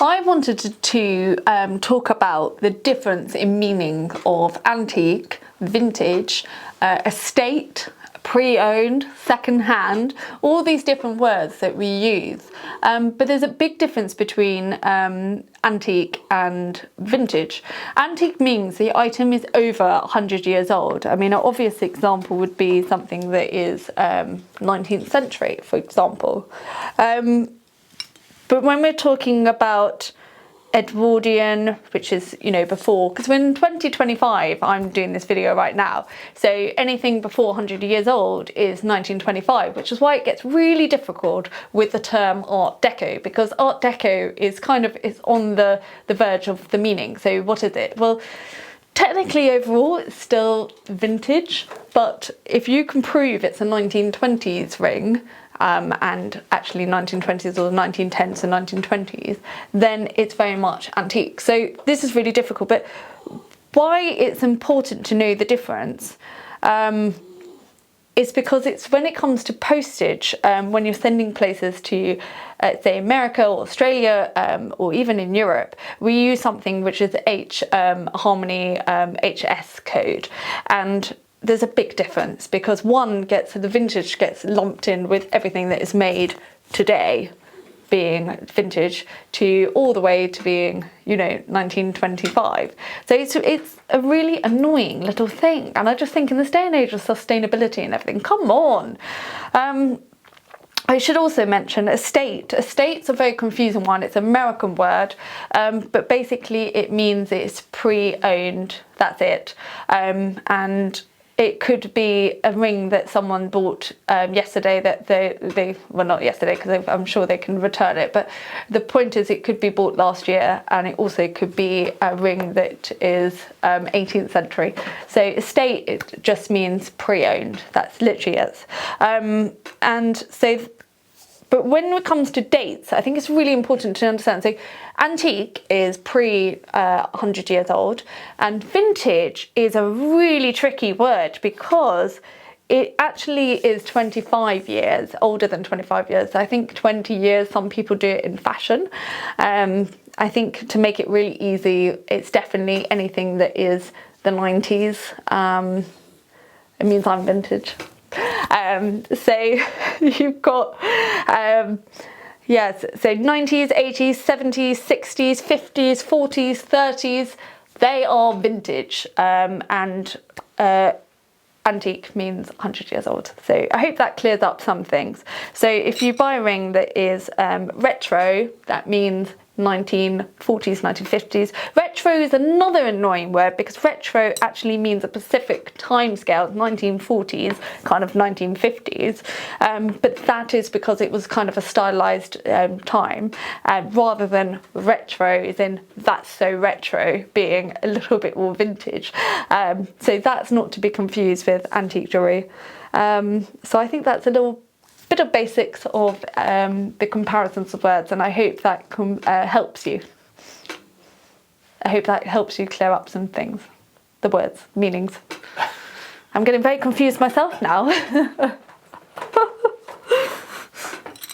I wanted to talk about the difference in meaning of antique, vintage, estate, pre-owned, second-hand, all these different words that we use. But there's a big difference between antique and vintage. Antique means the item is over 100 years old. I mean, an obvious example would be something that is 19th century, for example. But when we're talking about Edwardian, which is, you know, before, because we're in 2025, I'm doing this video right now, so anything before 100 years old is 1925, which is why it gets really difficult with the term Art Deco, because Art Deco is on the verge of the meaning. So what is it? Well, technically overall it's still vintage, but if you can prove it's a 1920s ring, and actually 1920s or 1910s and 1920s, then it's very much antique. So this is really difficult, but why it's important to know the difference is because it's when it comes to postage, when you're sending places to say America or Australia, or even in Europe, we use something which is Harmony HS code, and there's a big difference because the vintage gets lumped in with everything that is made today being vintage to all the way to being, you know, 1925. So it's a really annoying little thing. And I just think in this day and age of sustainability and everything, come on. I should also mention estate. Estate's a very confusing one. It's an American word, but basically it means it's pre-owned. That's it. And it could be a ring that someone bought yesterday that they well, not yesterday, because I'm sure they can return it, but the point is it could be bought last year, and it also could be a ring that is 18th century. So estate, it just means pre-owned. That's literally it. And so, but when it comes to dates, I think it's really important to understand. So antique is 100 years old, and vintage is a really tricky word because it actually is 25 years, older than 25 years. I think 20 years, some people do it in fashion. I think to make it really easy, it's definitely anything that is the 90s. It means I'm vintage. So you've got, yes, so 90s, 80s, 70s, 60s, 50s, 40s, 30s, they are vintage, and antique means 100 years old. So I hope that clears up some things. So if you buy a ring that is retro, that means 1940s, 1950s. Retro is another annoying word because retro actually means a specific time scale, 1940s, kind of 1950s, but that is because it was kind of a stylized time, rather than retro as in that's so retro, being a little bit more vintage. So that's not to be confused with antique jewellery. So I think that's a little bit of basics of the comparisons of words, and I hope that helps you. I hope that helps you clear up some things, the words, meanings. I'm getting very confused myself now.